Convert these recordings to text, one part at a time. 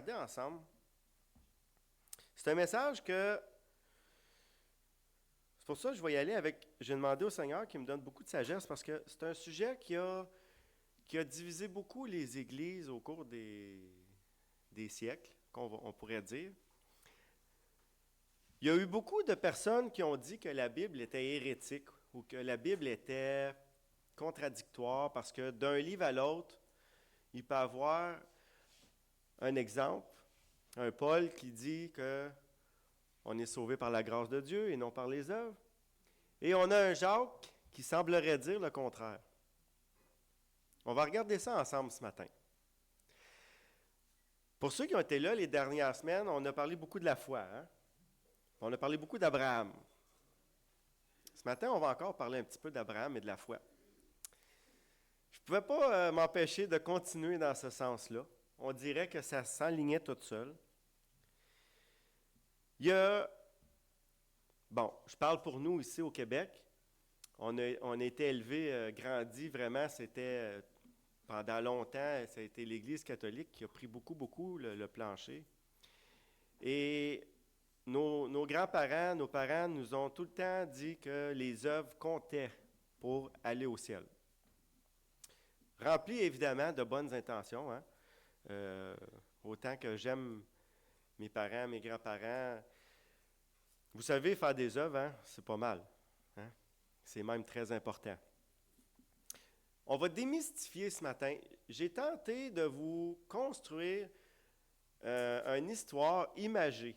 regarder ensemble. C'est un message que... C'est pour ça que je vais y aller avec... J'ai demandé au Seigneur qu'il me donne beaucoup de sagesse parce que c'est un sujet qui a divisé beaucoup les églises au cours des siècles, on pourrait dire. Il y a eu beaucoup de personnes qui ont dit que la Bible était hérétique ou que la Bible était contradictoire parce que d'un livre à l'autre, il peut y avoir un exemple, un Paul qui dit qu'on est sauvé par la grâce de Dieu et non par les œuvres. Et on a un Jacques qui semblerait dire le contraire. On va regarder ça ensemble ce matin. Pour ceux qui ont été là les dernières semaines, on a parlé beaucoup de la foi. Hein? On a parlé beaucoup d'Abraham. Ce matin, on va encore parler un petit peu d'Abraham et de la foi. Je ne pouvais pas m'empêcher de continuer dans ce sens-là. On dirait que ça s'enlignait tout seul. Il y a... Bon, je parle pour nous ici au Québec. On a été élevés, grandis, vraiment, c'était... pendant longtemps, ça a été l'Église catholique qui a pris beaucoup le plancher. Et nos grands-parents, nos parents nous ont tout le temps dit que les œuvres comptaient pour aller au ciel. Rempli évidemment de bonnes intentions. Hein? Autant que j'aime mes parents, mes grands-parents. Vous savez, faire des œuvres, hein, c'est pas mal. Hein? C'est même très important. On va démystifier ce matin. J'ai tenté de vous construire une histoire imagée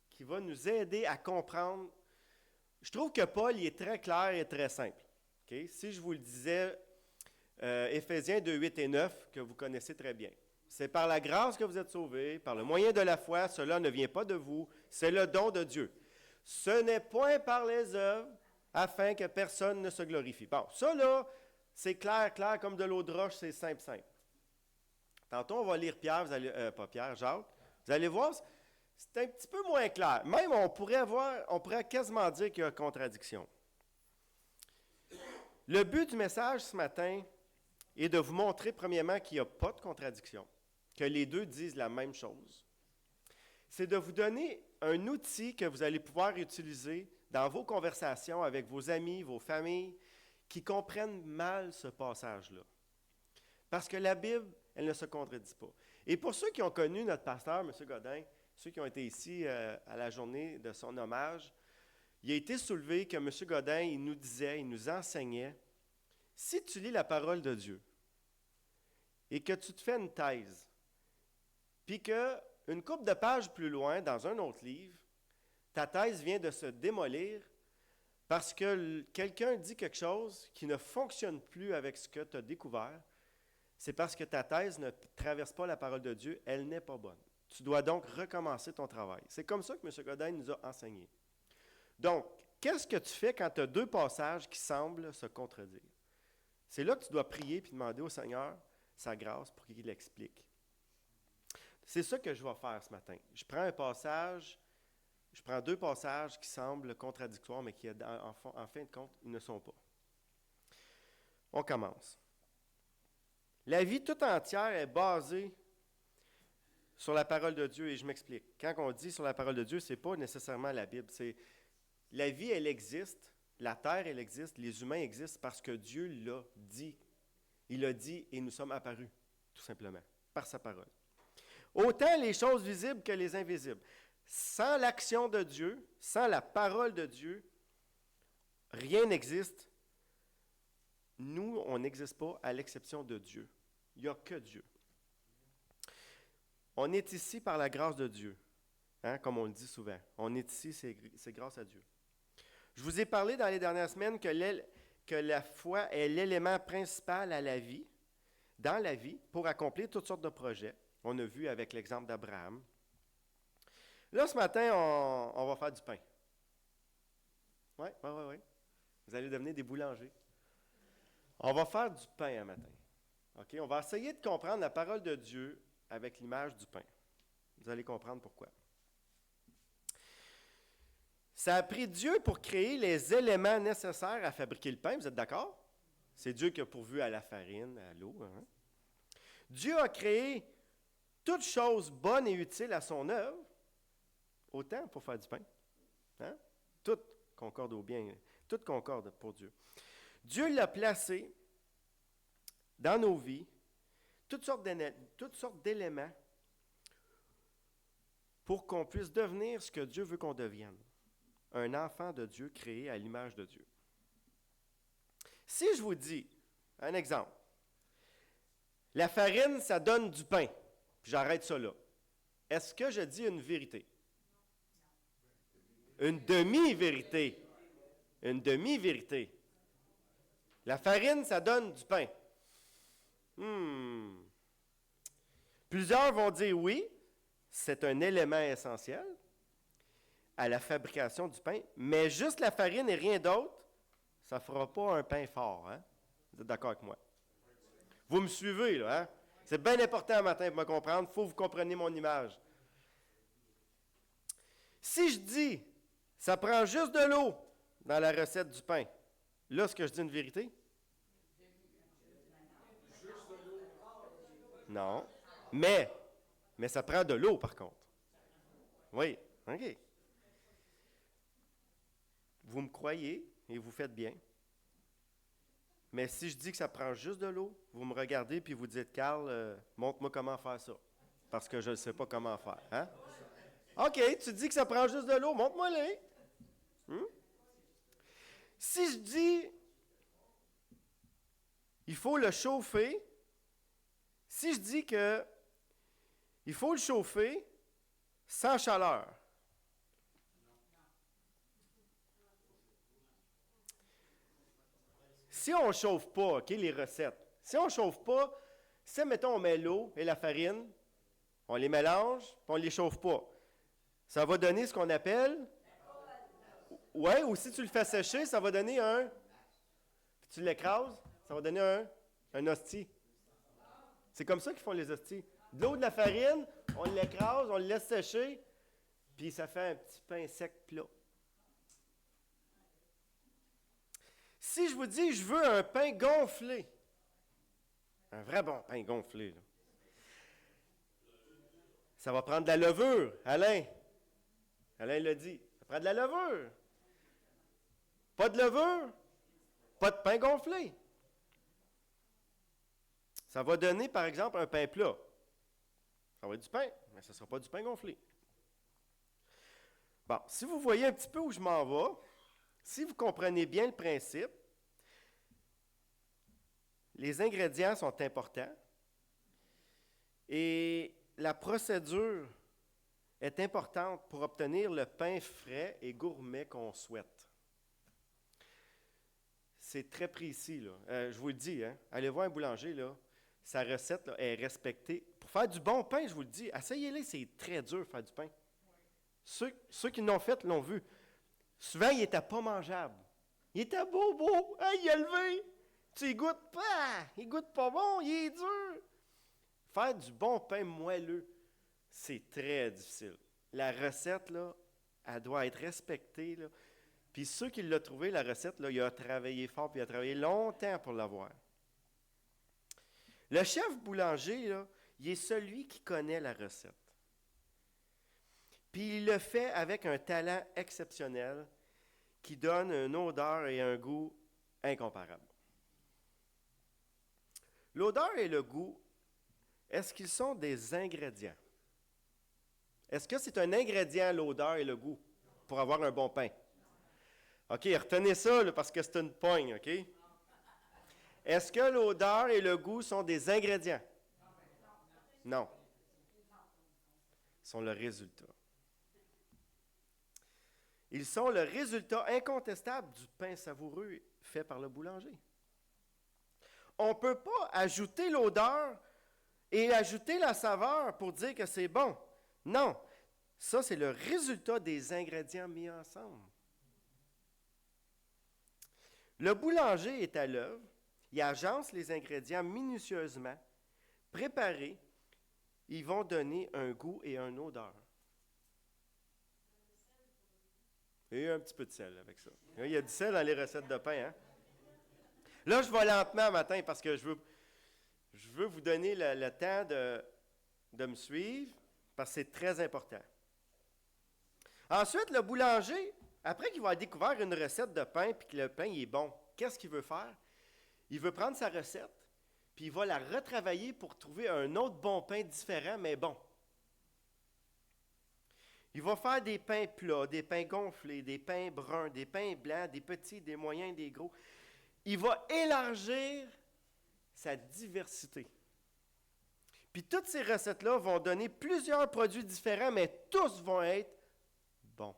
qui va nous aider à comprendre. Je trouve que Paul il est très clair et très simple. Okay? Si je vous le disais, Éphésiens 2, 8 et 9, que vous connaissez très bien. C'est par la grâce que vous êtes sauvés, par le moyen de la foi, cela ne vient pas de vous, c'est le don de Dieu. Ce n'est point par les œuvres, afin que personne ne se glorifie. Bon, ça là, c'est clair comme de l'eau de roche, c'est simple. Tantôt, on va lire Pierre, Jacques. Vous allez voir, c'est un petit peu moins clair. Même, on pourrait quasiment dire qu'il y a contradiction. Le but du message ce matin est de vous montrer, premièrement, qu'il n'y a pas de contradiction, que les deux disent la même chose. C'est de vous donner un outil que vous allez pouvoir utiliser dans vos conversations avec vos amis, vos familles, qui comprennent mal ce passage-là. Parce que la Bible, elle ne se contredit pas. Et pour ceux qui ont connu notre pasteur, M. Godin, ceux qui ont été ici à la journée de son hommage, il a été soulevé que M. Godin, il nous enseignait, si tu lis la parole de Dieu et que tu te fais une thèse, puis qu'une couple de pages plus loin, dans un autre livre, ta thèse vient de se démolir parce que quelqu'un dit quelque chose qui ne fonctionne plus avec ce que tu as découvert, c'est parce que ta thèse ne traverse pas la parole de Dieu, elle n'est pas bonne. Tu dois donc recommencer ton travail. C'est comme ça que M. Godin nous a enseigné. Donc, qu'est-ce que tu fais quand tu as deux passages qui semblent se contredire? C'est là que tu dois prier et demander au Seigneur sa grâce pour qu'il l'explique. C'est ça que je vais faire ce matin. Je prends deux passages qui semblent contradictoires, mais qui, en fin de compte, ils ne sont pas. On commence. La vie tout entière est basée sur la parole de Dieu, et je m'explique. Quand on dit sur la parole de Dieu, ce n'est pas nécessairement la Bible. C'est la vie, elle existe, la terre, elle existe, les humains existent parce que Dieu l'a dit. Il l'a dit et nous sommes apparus, tout simplement, par sa parole. Autant les choses visibles que les invisibles. Sans l'action de Dieu, sans la parole de Dieu, rien n'existe. Nous, on n'existe pas à l'exception de Dieu. Il n'y a que Dieu. On est ici par la grâce de Dieu, hein, comme on le dit souvent. On est ici, c'est grâce à Dieu. Je vous ai parlé dans les dernières semaines que la foi est l'élément principal à la vie, dans la vie, pour accomplir toutes sortes de projets. On a vu avec l'exemple d'Abraham. Là, ce matin, on va faire du pain. Oui. Vous allez devenir des boulangers. On va faire du pain un matin. Okay? On va essayer de comprendre la parole de Dieu avec l'image du pain. Vous allez comprendre pourquoi. Ça a pris Dieu pour créer les éléments nécessaires à fabriquer le pain. Vous êtes d'accord? C'est Dieu qui a pourvu à la farine, à l'eau. Hein? Dieu a créé toute chose bonne et utile à son œuvre, autant pour faire du pain. Hein? Tout concorde au bien, tout concorde pour Dieu. Dieu l'a placé dans nos vies, toutes sortes d'éléments pour qu'on puisse devenir ce que Dieu veut qu'on devienne. Un enfant de Dieu créé à l'image de Dieu. Si je vous dis, un exemple, la farine, ça donne du pain, puis j'arrête ça là. Est-ce que je dis une vérité? Une demi-vérité. Une demi-vérité. La farine, ça donne du pain. Plusieurs vont dire oui, c'est un élément essentiel à la fabrication du pain, mais juste la farine et rien d'autre, ça ne fera pas un pain fort. Hein? Vous êtes d'accord avec moi? Vous me suivez, là, hein? C'est bien important un matin pour me comprendre. Il faut que vous compreniez mon image. Si je dis, ça prend juste de l'eau dans la recette du pain, là, est-ce que je dis une vérité? Non. Mais ça prend de l'eau, par contre. Oui, OK. Vous me croyez et vous faites bien. Mais si je dis que ça prend juste de l'eau, vous me regardez puis vous dites, Carl, montre-moi comment faire ça. Parce que je ne sais pas comment faire. Hein? OK, tu dis que ça prend juste de l'eau, montre-moi-les. Si je dis, il faut le chauffer, si je dis que il faut le chauffer sans chaleur, si on ne chauffe pas, OK, les recettes, si on ne chauffe pas, si, mettons, on met l'eau et la farine, on les mélange, puis on ne les chauffe pas, ça va donner ce qu'on appelle... Oui, ou si tu le fais sécher, ça va donner un... Puis tu l'écrases, ça va donner un hostie. C'est comme ça qu'ils font les hosties. De l'eau, de la farine, on l'écrase, on le laisse sécher, puis ça fait un petit pain sec plat. Si je vous dis, je veux un pain gonflé, un vrai bon pain gonflé, là, ça va prendre de la levure. Alain l'a dit, ça prend de la levure. Pas de levure, pas de pain gonflé. Ça va donner, par exemple, un pain plat. Ça va être du pain, mais ce ne sera pas du pain gonflé. Bon, si vous voyez un petit peu où je m'en vais, si vous comprenez bien le principe, les ingrédients sont importants et la procédure est importante pour obtenir le pain frais et gourmet qu'on souhaite. C'est très précis, là. Je vous le dis, hein, allez voir un boulanger, là, sa recette là, est respectée. Pour faire du bon pain, je vous le dis, essayez-le, c'est très dur de faire du pain. Ceux qui l'ont fait l'ont vu. Souvent, il n'était pas mangeable. Il était beau, hein, il a levé. Tu y goûtes pas, il goûte pas bon, il est dur. Faire du bon pain moelleux, c'est très difficile. La recette, là, elle doit être respectée, là. Puis ceux qui l'ont trouvé, la recette, là, il a travaillé fort, puis il a travaillé longtemps pour l'avoir. Le chef boulanger, là, il est celui qui connaît la recette. Puis il le fait avec un talent exceptionnel qui donne une odeur et un goût incomparables. L'odeur et le goût, est-ce qu'ils sont des ingrédients? Est-ce que c'est un ingrédient, l'odeur et le goût, pour avoir un bon pain? OK, retenez ça là, parce que c'est une pogne, OK? Est-ce que l'odeur et le goût sont des ingrédients? Non. Ils sont le résultat. Ils sont le résultat incontestable du pain savoureux fait par le boulanger. On ne peut pas ajouter l'odeur et ajouter la saveur pour dire que c'est bon. Non, ça c'est le résultat des ingrédients mis ensemble. Le boulanger est à l'œuvre, il agence les ingrédients minutieusement, préparés, ils vont donner un goût et une odeur. Et un petit peu de sel avec ça. Il y a du sel dans les recettes de pain, hein? Là, je vais lentement matin parce que je veux vous donner le temps de me suivre parce que c'est très important. Ensuite, le boulanger, après qu'il va avoir découvert une recette de pain puis que le pain il est bon, qu'est-ce qu'il veut faire? Il veut prendre sa recette puis il va la retravailler pour trouver un autre bon pain différent mais bon. Il va faire des pains plats, des pains gonflés, des pains bruns, des pains blancs, des petits, des moyens, des gros. Il va élargir sa diversité. Puis toutes ces recettes-là vont donner plusieurs produits différents, mais tous vont être bons.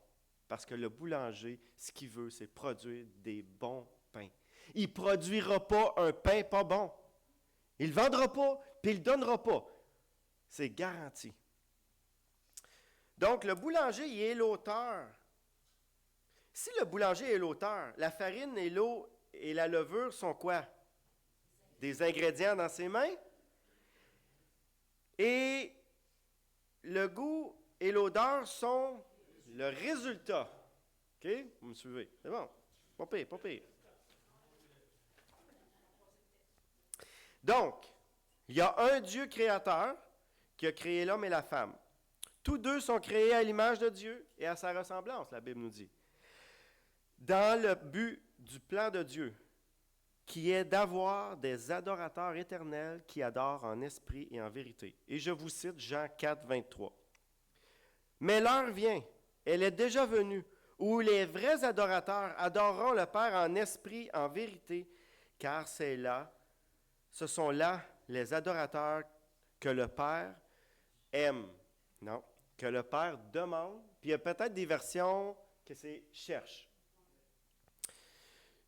Parce que le boulanger, ce qu'il veut, c'est produire des bons pains. Il ne produira pas un pain pas bon. Il ne le vendra pas, puis il ne le donnera pas. C'est garanti. Donc, le boulanger, il est l'auteur. Si le boulanger est l'auteur, la farine et l'eau et la levure sont quoi? Des ingrédients dans ses mains. Et le goût et l'odeur sont le résultat. OK? Vous me suivez? C'est bon. Pas pire, pas pire. Donc, il y a un Dieu créateur qui a créé l'homme et la femme. Tous deux sont créés à l'image de Dieu et à sa ressemblance, la Bible nous dit. Dans le but du plan de Dieu, qui est d'avoir des adorateurs éternels qui adorent en esprit et en vérité. Et je vous cite Jean 4, 23. Mais l'heure vient, elle est déjà venue, où les vrais adorateurs adoreront le Père en esprit, en vérité, car ce sont là les adorateurs que le Père aime. Non, que le Père demande. Puis il y a peut-être des versions que c'est cherche.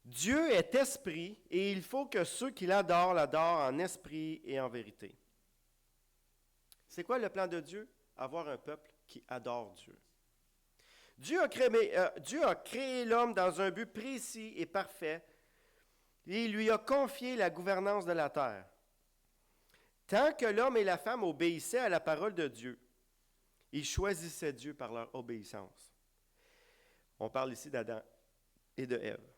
Dieu est esprit et il faut que ceux qui l'adorent en esprit et en vérité. C'est quoi le plan de Dieu? Avoir un peuple qui adore Dieu. Dieu a créé l'homme dans un but précis et parfait et il lui a confié la gouvernance de la terre. Tant que l'homme et la femme obéissaient à la parole de Dieu, ils choisissaient Dieu par leur obéissance. On parle ici d'Adam et de Ève.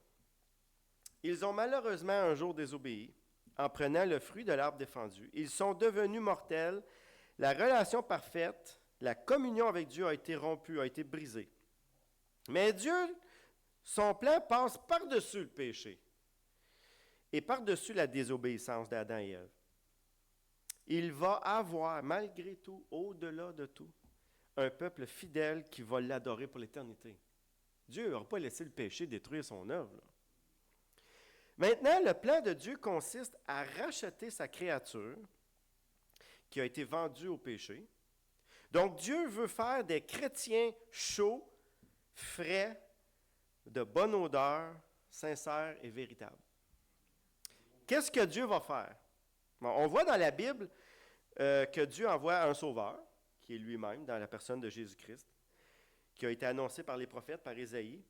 Ils ont malheureusement un jour désobéi en prenant le fruit de l'arbre défendu. Ils sont devenus mortels. La relation parfaite, la communion avec Dieu a été rompue, a été brisée. Mais Dieu, son plan passe par-dessus le péché et par-dessus la désobéissance d'Adam et Ève. Il va avoir, malgré tout, au-delà de tout, un peuple fidèle qui va l'adorer pour l'éternité. Dieu n'aura pas laissé le péché détruire son œuvre. Là. Maintenant, le plan de Dieu consiste à racheter sa créature qui a été vendue au péché. Donc, Dieu veut faire des chrétiens chauds, frais, de bonne odeur, sincères et véritables. Qu'est-ce que Dieu va faire? Bon, on voit dans la Bible que Dieu envoie un sauveur, qui est lui-même, dans la personne de Jésus-Christ, qui a été annoncé par les prophètes, par Ésaïe.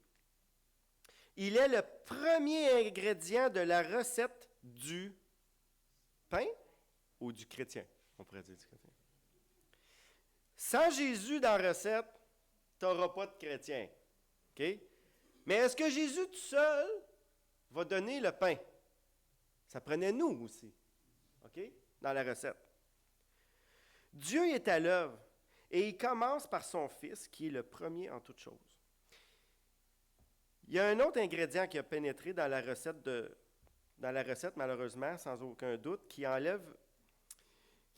Il est le premier ingrédient de la recette du pain ou du chrétien, on pourrait dire du chrétien. Sans Jésus dans la recette, tu n'auras pas de chrétien. Okay? Mais est-ce que Jésus tout seul va donner le pain? Ça prenait nous aussi, okay? Dans la recette. Dieu est à l'œuvre et il commence par son Fils qui est le premier en toutes choses. Il y a un autre ingrédient qui a pénétré dans la recette, malheureusement, sans aucun doute, qui enlève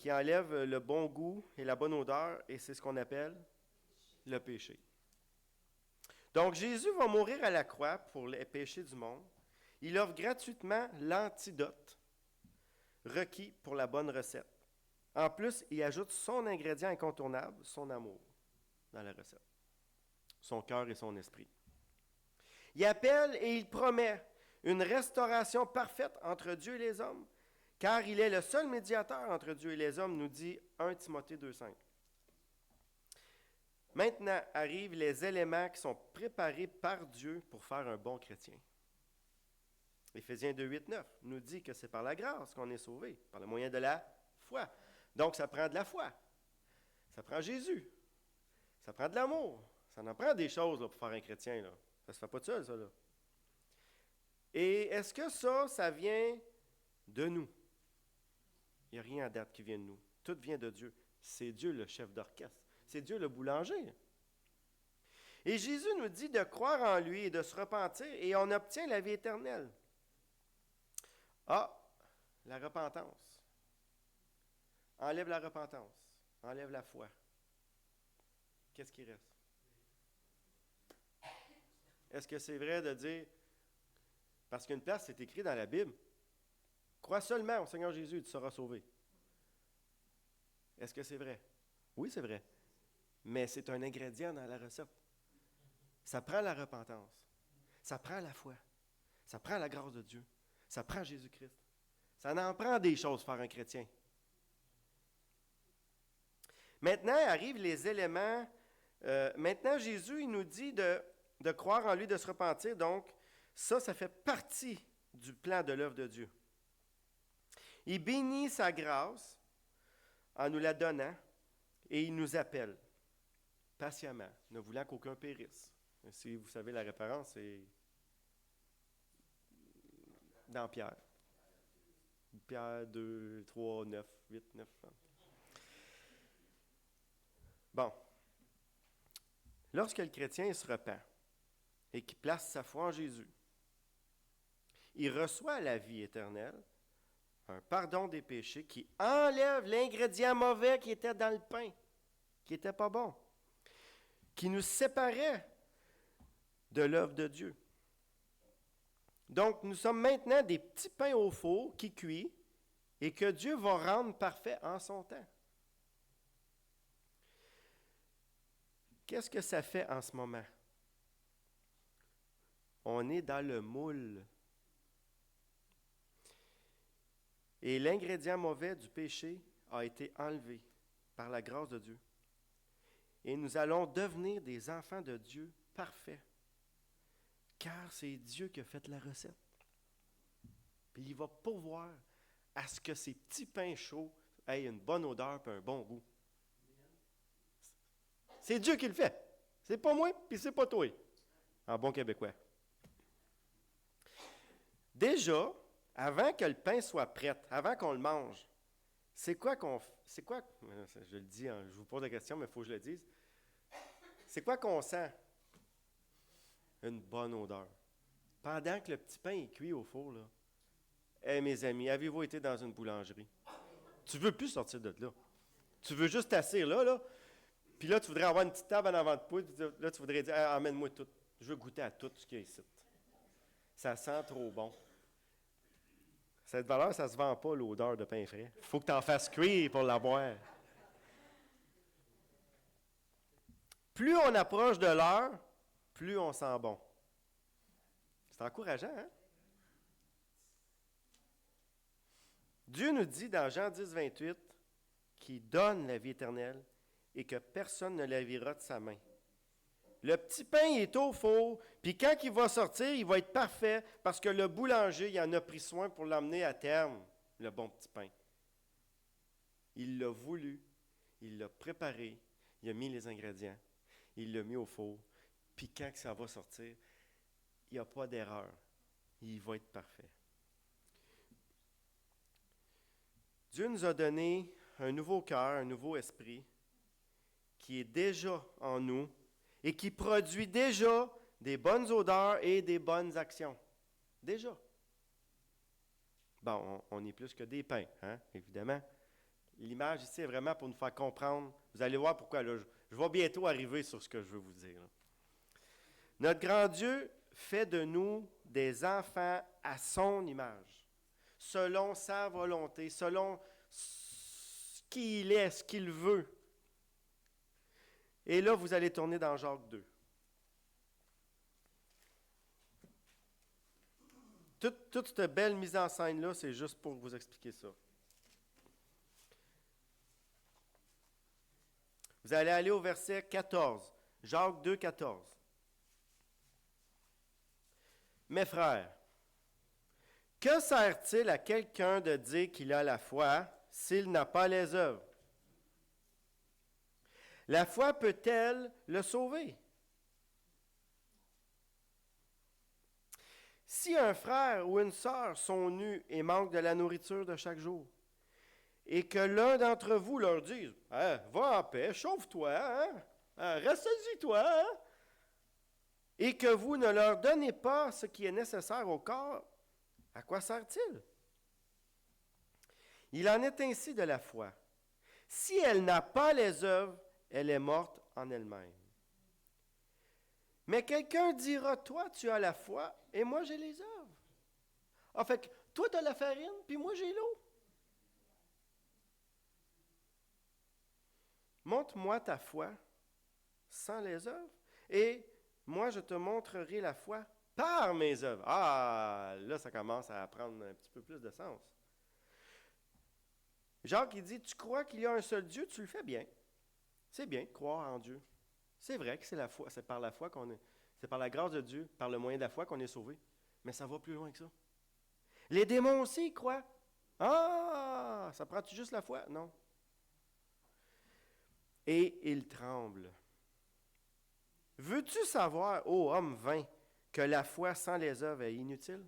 le bon goût et la bonne odeur, et c'est ce qu'on appelle le péché. Donc, Jésus va mourir à la croix pour les péchés du monde. Il offre gratuitement l'antidote requis pour la bonne recette. En plus, il ajoute son ingrédient incontournable, son amour, dans la recette. Son cœur et son esprit. Il appelle et il promet une restauration parfaite entre Dieu et les hommes, car il est le seul médiateur entre Dieu et les hommes, nous dit 1 Timothée 2,5. Maintenant arrivent les éléments qui sont préparés par Dieu pour faire un bon chrétien. Éphésiens 2,8-9 nous dit que c'est par la grâce qu'on est sauvé, par le moyen de la foi. Donc, ça prend de la foi. Ça prend Jésus. Ça prend de l'amour. Ça en prend des choses là, pour faire un chrétien. Là. Ça ne se fait pas tout seul, ça. Là. Et est-ce que ça vient de nous? Il n'y a rien à date qui vient de nous. Tout vient de Dieu. C'est Dieu le chef d'orchestre. C'est Dieu le boulanger. Et Jésus nous dit de croire en lui et de se repentir et on obtient la vie éternelle. Ah, la repentance. Enlève la repentance. Enlève la foi. Qu'est-ce qui reste? Est-ce que c'est vrai de dire, parce qu'une place, c'est écrit dans la Bible, crois seulement au Seigneur Jésus et tu seras sauvé. Est-ce que c'est vrai? Oui, c'est vrai. Mais c'est un ingrédient dans la recette. Ça prend la repentance. Ça prend la foi. Ça prend la grâce de Dieu. Ça prend Jésus-Christ. Ça en prend des choses faire un chrétien. Maintenant arrivent les éléments. Maintenant, Jésus, il nous dit de croire en lui, de se repentir. Donc, ça fait partie du plan de l'œuvre de Dieu. Il bénit sa grâce en nous la donnant et il nous appelle patiemment, ne voulant qu'aucun périsse. Si vous savez la référence, c'est dans Pierre. Pierre 2, 3, 9, 8, 9. Bon. Lorsque le chrétien se repent et qu'il place sa foi en Jésus, il reçoit la vie éternelle, un pardon des péchés qui enlève l'ingrédient mauvais qui était dans le pain, qui n'était pas bon, qui nous séparait de l'œuvre de Dieu. Donc, nous sommes maintenant des petits pains au four qui cuisent et que Dieu va rendre parfait en son temps. Qu'est-ce que ça fait en ce moment? On est dans le moule. Et l'ingrédient mauvais du péché a été enlevé par la grâce de Dieu. Et nous allons devenir des enfants de Dieu parfaits. Car c'est Dieu qui a fait la recette. Puis il va pourvoir à ce que ces petits pains chauds aient une bonne odeur et un bon goût. C'est Dieu qui le fait. C'est pas moi, puis c'est pas toi. En bon québécois. Déjà, avant que le pain soit prêt, avant qu'on le mange, c'est quoi qu'on fait? C'est quoi? Je le dis, je vous pose la question, mais il faut que je le dise. C'est quoi qu'on sent? Une bonne odeur. Pendant que le petit pain est cuit au four, là. Hey, mes amis, avez-vous été dans une boulangerie? Tu ne veux plus sortir de là. Tu veux juste t'asseoir là. Puis là, tu voudrais avoir une petite table en avant de toi. Puis là, tu voudrais dire, emmène-moi tout. Je veux goûter à tout ce qu'il y a ici. Ça sent trop bon. Cette valeur, ça ne se vend pas, l'odeur de pain frais. Il faut que tu en fasses cuire pour l'avoir. Plus on approche de l'heure, plus on sent bon. C'est encourageant, hein? Dieu nous dit dans Jean 10, 28 qu'il donne la vie éternelle et que personne ne la verra de sa main. Le petit pain il est au four, puis quand il va sortir, il va être parfait parce que le boulanger il en a pris soin pour l'emmener à terme, le bon petit pain. Il l'a voulu, il l'a préparé, il a mis les ingrédients, il l'a mis au four, puis quand ça va sortir, il n'y a pas d'erreur. Il va être parfait. Dieu nous a donné un nouveau cœur, un nouveau esprit qui est déjà en nous et qui produit déjà des bonnes odeurs et des bonnes actions. Déjà. Bon, on est plus que des pains, hein, évidemment. L'image ici est vraiment pour nous faire comprendre. Vous allez voir pourquoi. Là, je vais bientôt arriver sur ce que je veux vous dire. Là. Notre grand Dieu fait de nous des enfants à son image, selon sa volonté, selon ce qu'il est, ce qu'il veut. Et là, vous allez tourner dans Jacques 2. Toute cette belle mise en scène-là, c'est juste pour vous expliquer ça. Vous allez aller au verset 14. Jacques 2, 14. Mes frères, que sert-il à quelqu'un de dire qu'il a la foi s'il n'a pas les œuvres? La foi peut-elle le sauver? Si un frère ou une sœur sont nus et manquent de la nourriture de chaque jour, et que l'un d'entre vous leur dise, « Va en paix, chauffe-toi, hein? Ressaisi-toi, hein? » Et que vous ne leur donnez pas ce qui est nécessaire au corps, à quoi sert-il? Il en est ainsi de la foi. Si elle n'a pas les œuvres, elle est morte en elle-même. Mais quelqu'un dira, toi, tu as la foi et moi, j'ai les œuvres. En fait, toi, tu as la farine, puis moi, j'ai l'eau. Montre-moi ta foi sans les œuvres, et moi, je te montrerai la foi par mes œuvres. Ah, là, ça commence à prendre un petit peu plus de sens. Jacques, il dit, tu crois qu'il y a un seul Dieu, tu le fais bien. C'est bien de croire en Dieu. C'est vrai que c'est la foi, c'est par la foi qu'on est, c'est par la grâce de Dieu, par le moyen de la foi qu'on est sauvé. Mais ça va plus loin que ça. Les démons aussi ils croient. Ah, ça prend-tu juste la foi? Non. Et ils tremblent. Veux-tu savoir, ô homme vain, que la foi sans les œuvres est inutile?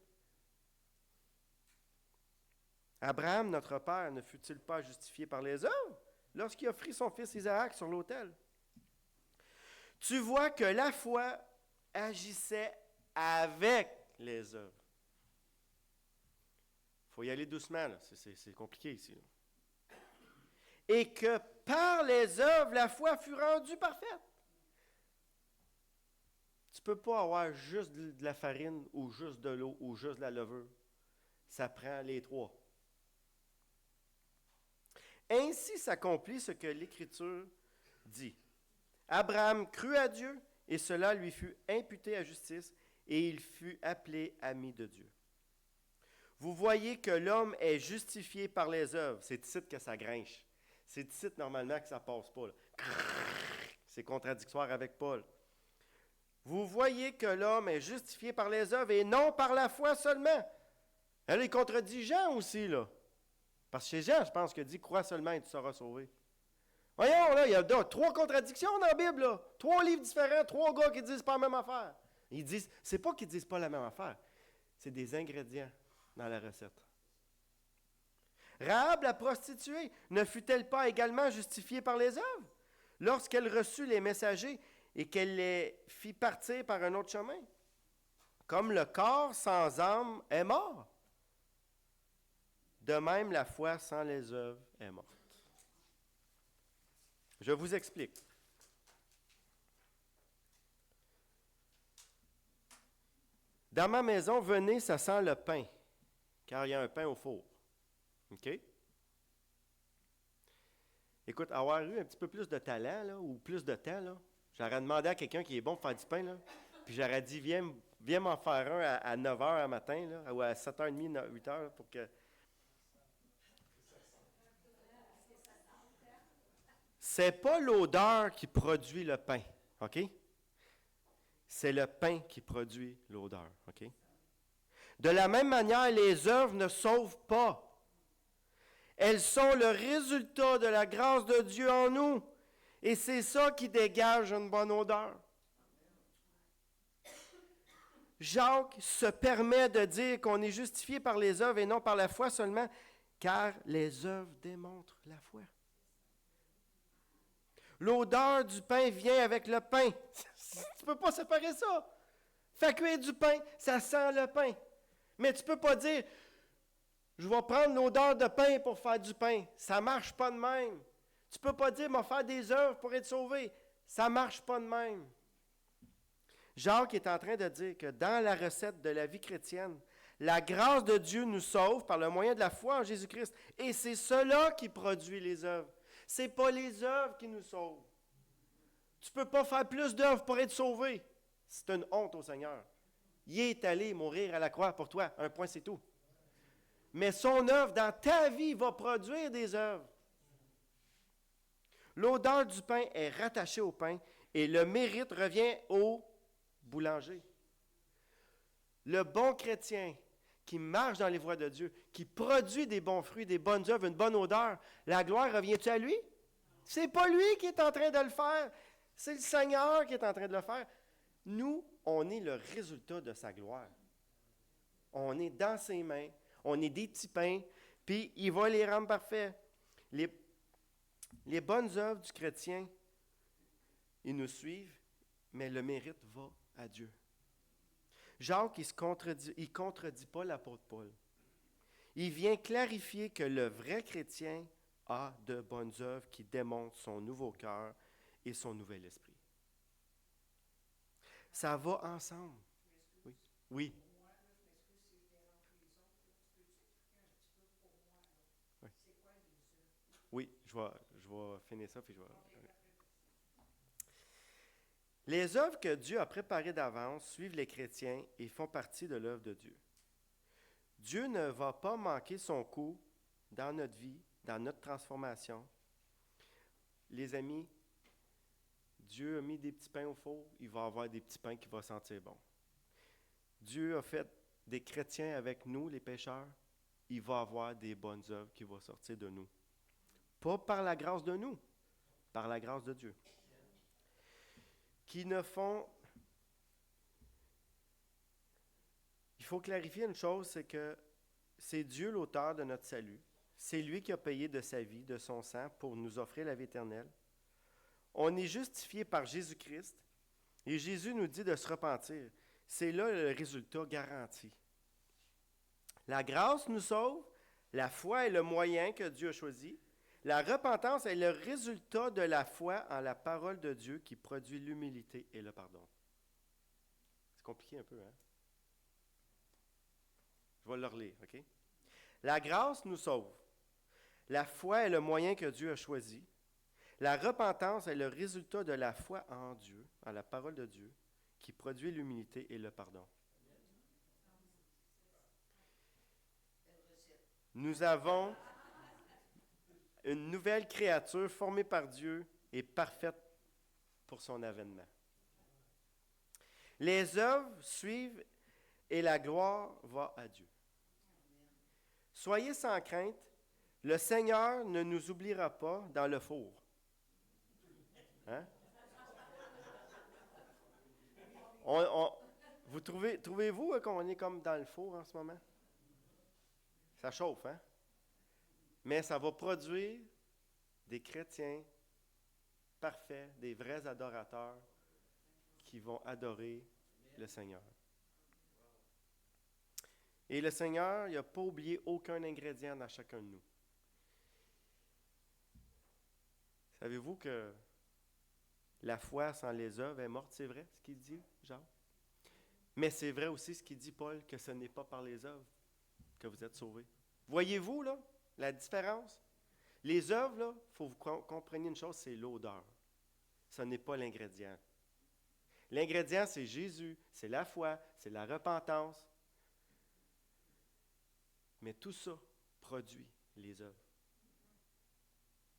Abraham, notre père, ne fut-il pas justifié par les œuvres lorsqu'il offrit son fils Isaac sur l'autel? Tu vois que la foi agissait avec les œuvres. Il faut y aller doucement, là. C'est compliqué ici. Là. Et que par les œuvres, la foi fut rendue parfaite. Tu ne peux pas avoir juste de la farine ou juste de l'eau ou juste de la levure. Ça prend les trois. Ainsi s'accomplit ce que l'Écriture dit. Abraham crut à Dieu et cela lui fut imputé à justice et il fut appelé ami de Dieu. Vous voyez que l'homme est justifié par les œuvres. C'est ici que ça grinche. C'est ici normalement que ça ne passe pas. Là. C'est contradictoire avec Paul. Vous voyez que l'homme est justifié par les œuvres et non par la foi seulement. Elle est contredit Jean aussi, là. Parce que chez Jean, je pense qu'il dit « Crois seulement et tu seras sauvé ». Voyons, là, il y a trois contradictions dans la Bible, là. 3 livres différents, 3 gars qui disent pas la même affaire. Ils disent, c'est pas qu'ils disent pas la même affaire, c'est des ingrédients dans la recette. Rahab, la prostituée, ne fut-elle pas également justifiée par les œuvres lorsqu'elle reçut les messagers et qu'elle les fit partir par un autre chemin? Comme le corps sans âme est mort, de même la foi sans les œuvres est morte. Je vous explique. Dans ma maison, venez, ça sent le pain, car il y a un pain au four. OK? Écoute, avoir eu un petit peu plus de talent, là, ou plus de temps, là, j'aurais demandé à quelqu'un qui est bon pour faire du pain, là, puis j'aurais dit, viens m'en faire un à 9 h le matin, là, ou à 7h30, 8 h, pour que... C'est pas l'odeur qui produit le pain, OK? C'est le pain qui produit l'odeur, OK? De la même manière, les œuvres ne sauvent pas. Elles sont le résultat de la grâce de Dieu en nous. Et c'est ça qui dégage une bonne odeur. Jacques se permet de dire qu'on est justifié par les œuvres et non par la foi seulement, car les œuvres démontrent la foi. L'odeur du pain vient avec le pain. Tu ne peux pas séparer ça. Fais cuire du pain, ça sent le pain. Mais tu ne peux pas dire, je vais prendre l'odeur de pain pour faire du pain. Ça ne marche pas de même. Tu ne peux pas dire, je vais faire des œuvres pour être sauvé. Ça ne marche pas de même. Jacques est en train de dire que dans la recette de la vie chrétienne, la grâce de Dieu nous sauve par le moyen de la foi en Jésus-Christ. Et c'est cela qui produit les œuvres. Ce n'est pas les œuvres qui nous sauvent. Tu ne peux pas faire plus d'œuvres pour être sauvé. C'est une honte au Seigneur. Il est allé mourir à la croix pour toi. Un point, c'est tout. Mais son œuvre dans ta vie va produire des œuvres. L'odeur du pain est rattachée au pain et le mérite revient au boulanger. Le bon chrétien qui marche dans les voies de Dieu, qui produit des bons fruits, des bonnes œuvres, une bonne odeur, la gloire revient-tu à lui? C'est pas lui qui est en train de le faire, c'est le Seigneur qui est en train de le faire. Nous, on est le résultat de sa gloire. On est dans ses mains, on est des petits pains, puis il va les rendre parfaits. Les, les bonnes œuvres du chrétien, ils nous suivent, mais le mérite va à Dieu. Jacques, il contredit pas l'apôtre Paul. Il vient clarifier que le vrai chrétien a de bonnes œuvres qui démontrent son nouveau cœur et son nouvel esprit. Ça va ensemble. Oui. Oui. Oui, oui, je vais finir ça puis je vais. Les œuvres que Dieu a préparées d'avance suivent les chrétiens et font partie de l'œuvre de Dieu. Dieu ne va pas manquer son coup dans notre vie, dans notre transformation. Les amis, Dieu a mis des petits pains au four, il va avoir des petits pains qui vont sentir bon. Dieu a fait des chrétiens avec nous, les pécheurs, il va avoir des bonnes œuvres qui vont sortir de nous. Pas par la grâce de nous, par la grâce de Dieu. Qui ne font... Il faut clarifier une chose, c'est que c'est Dieu l'auteur de notre salut. C'est lui qui a payé de sa vie, de son sang, pour nous offrir la vie éternelle. On est justifié par Jésus-Christ et Jésus nous dit de se repentir. C'est là le résultat garanti. La grâce nous sauve, la foi est le moyen que Dieu a choisi. La repentance est le résultat de la foi en la parole de Dieu qui produit l'humilité et le pardon. C'est compliqué un peu, hein? Je vais le relire, OK? La grâce nous sauve. La foi est le moyen que Dieu a choisi. La repentance est le résultat de la foi en Dieu, en la parole de Dieu, qui produit l'humilité et le pardon. Nous avons une nouvelle créature formée par Dieu et parfaite pour son avènement. Les œuvres suivent et la gloire va à Dieu. Soyez sans crainte, le Seigneur ne nous oubliera pas dans le four. Hein? Vous trouvez-vous qu'on est comme dans le four en ce moment? Ça chauffe, hein? Mais ça va produire des chrétiens parfaits, des vrais adorateurs qui vont adorer le Seigneur. Et le Seigneur, il n'a pas oublié aucun ingrédient dans chacun de nous. Savez-vous que la foi sans les œuvres est morte, c'est vrai ce qu'il dit, Jean? Mais c'est vrai aussi ce qu'il dit Paul, que ce n'est pas par les œuvres que vous êtes sauvés. Voyez-vous, là, la différence? Les œuvres, là, il faut que vous compreniez une chose, c'est l'odeur. Ce n'est pas l'ingrédient. L'ingrédient, c'est Jésus, c'est la foi, c'est la repentance. Mais tout ça produit les œuvres.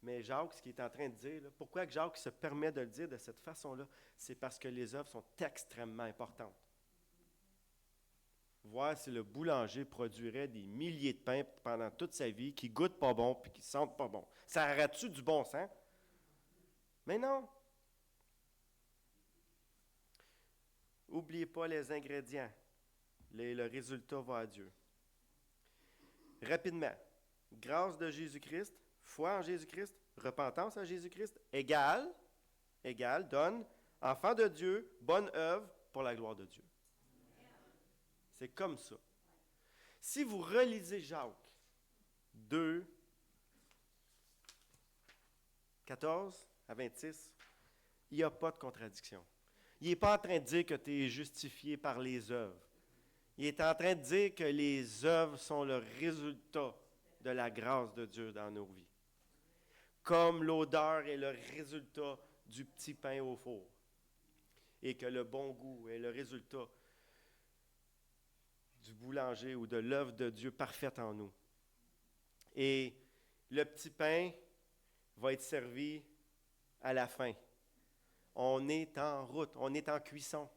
Mais Jacques, ce qu'il est en train de dire, là, pourquoi Jacques se permet de le dire de cette façon-là, c'est parce que les œuvres sont extrêmement importantes. Voir si le boulanger produirait des milliers de pains pendant toute sa vie qui goûtent pas bon puis qui sentent pas bon. Ça aurait-tu du bon sens? Mais non. N'oubliez pas les ingrédients. Le résultat va à Dieu. Rapidement, grâce de Jésus-Christ, foi en Jésus-Christ, repentance à Jésus-Christ, égale, donne, enfant de Dieu, bonne œuvre pour la gloire de Dieu. C'est comme ça. Si vous relisez Jacques 2, 14 à 26, il n'y a pas de contradiction. Il n'est pas en train de dire que tu es justifié par les œuvres. Il est en train de dire que les œuvres sont le résultat de la grâce de Dieu dans nos vies. Comme l'odeur est le résultat du petit pain au four. Et que le bon goût est le résultat du boulanger ou de l'œuvre de Dieu parfaite en nous. Et le petit pain va être servi à la fin. On est en route, on est en cuisson.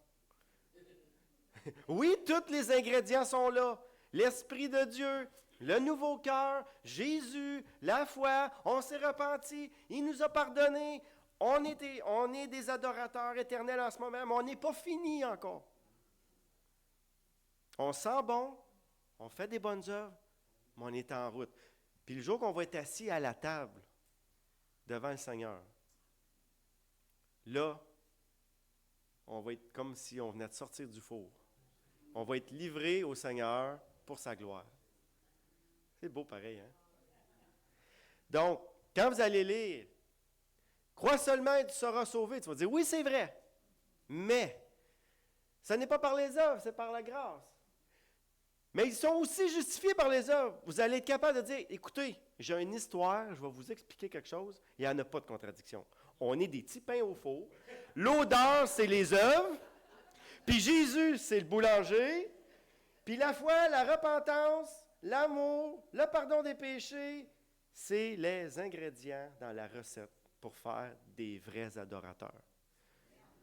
Oui, tous les ingrédients sont là. L'Esprit de Dieu, le nouveau cœur, Jésus, la foi, on s'est repenti, il nous a pardonné. On est des adorateurs éternels en ce moment, mais on n'est pas fini encore. On sent bon, on fait des bonnes œuvres, mais on est en route. Puis le jour qu'on va être assis à la table, devant le Seigneur, là, on va être comme si on venait de sortir du four. On va être livré au Seigneur pour sa gloire. C'est beau pareil, hein? Donc, quand vous allez lire, crois seulement et tu seras sauvé, tu vas dire, oui, c'est vrai, mais ce n'est pas par les œuvres, c'est par la grâce. Mais ils sont aussi justifiés par les œuvres. Vous allez être capable de dire, écoutez, j'ai une histoire, je vais vous expliquer quelque chose, il n'y en a pas de contradiction. On est des petits pains au four, l'odeur, c'est les œuvres, puis Jésus, c'est le boulanger, puis la foi, la repentance, l'amour, le pardon des péchés, c'est les ingrédients dans la recette pour faire des vrais adorateurs.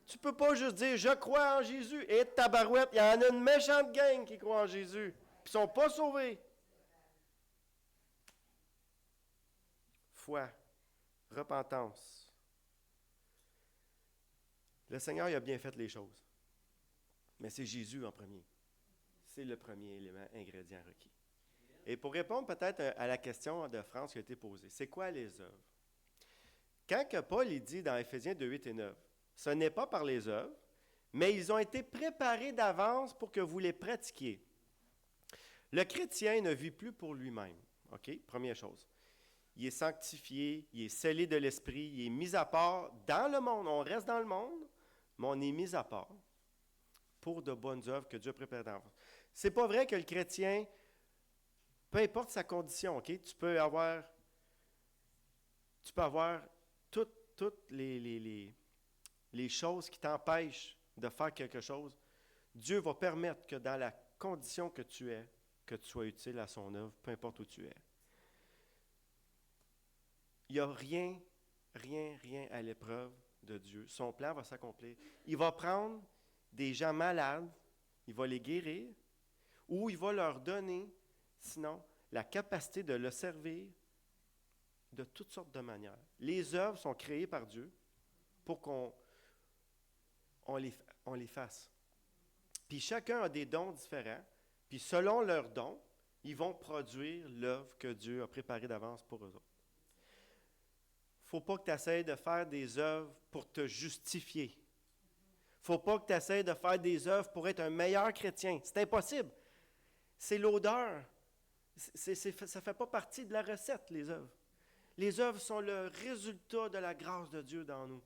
Tu ne peux pas juste dire « je crois en Jésus » et tabarouette, il y en a une méchante gang qui croit en Jésus, puis ils ne sont pas sauvés. Foi, repentance. Le Seigneur il a bien fait les choses, mais c'est Jésus en premier. C'est le premier élément, ingrédient requis. Et pour répondre peut-être à la question de France qui a été posée, c'est quoi les œuvres? Quand que Paul il dit dans Éphésiens 2, 8 et 9, ce n'est pas par les œuvres, mais ils ont été préparés d'avance pour que vous les pratiquiez. Le chrétien ne vit plus pour lui-même. OK? Première chose. Il est sanctifié, il est scellé de l'esprit, il est mis à part dans le monde. On reste dans le monde, mais on est mis à part pour de bonnes œuvres que Dieu a préparées d'avance. C'est pas vrai que le chrétien, peu importe sa condition, OK? Tu peux avoir toutes les choses qui t'empêchent de faire quelque chose. Dieu va permettre que dans la condition que tu es, que tu sois utile à son œuvre, peu importe où tu es. Il n'y a rien à l'épreuve de Dieu. Son plan va s'accomplir. Il va prendre des gens malades, il va les guérir, ou il va leur donner, sinon, la capacité de le servir de toutes sortes de manières. Les œuvres sont créées par Dieu pour qu'on les fasse. Puis chacun a des dons différents, puis selon leurs dons, ils vont produire l'œuvre que Dieu a préparée d'avance pour eux autres. Il ne faut pas que tu essaies de faire des œuvres pour te justifier. Il ne faut pas que tu essaies de faire des œuvres pour être un meilleur chrétien. C'est impossible. C'est l'odeur. Ça ne fait pas partie de la recette, les œuvres. Les œuvres sont le résultat de la grâce de Dieu dans nous.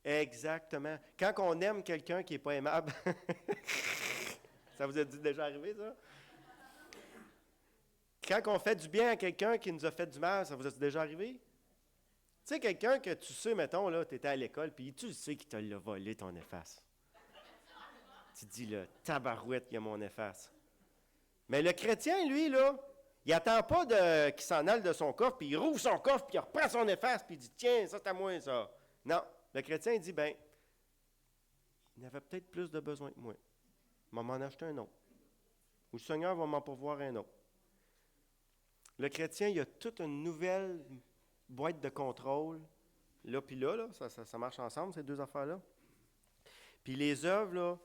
Exactement. Quand on aime quelqu'un qui n'est pas aimable, ça vous est déjà arrivé, ça? Quand on fait du bien à quelqu'un qui nous a fait du mal, ça vous est déjà arrivé? Tu sais, quelqu'un que tu sais, mettons, là, tu étais à l'école, puis tu sais qu'il te l'a volé, ton efface. Tu te dis, là, tabarouette, il y a mon efface. Mais le chrétien, lui, là, il n'attend pas qu'il s'en aille de son coffre, puis il rouvre son coffre, puis il reprend son efface, puis il dit, tiens, ça, c'est à moi, ça. Non, le chrétien, il dit, ben, il avait peut-être plus de besoin que moi. Il va m'en acheter un autre. Ou le Seigneur va m'en pourvoir un autre. Le chrétien, il a toute une nouvelle boîte de contrôle, là puis là, ça marche ensemble, ces deux affaires-là. Puis les œuvres, là,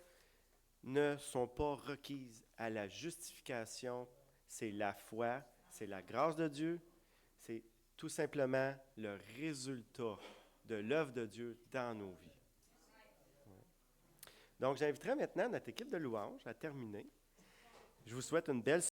ne sont pas requises à la justification, c'est la foi, c'est la grâce de Dieu, c'est tout simplement le résultat de l'œuvre de Dieu dans nos vies. Ouais. Donc, j'inviterai maintenant notre équipe de louanges à terminer. Je vous souhaite une belle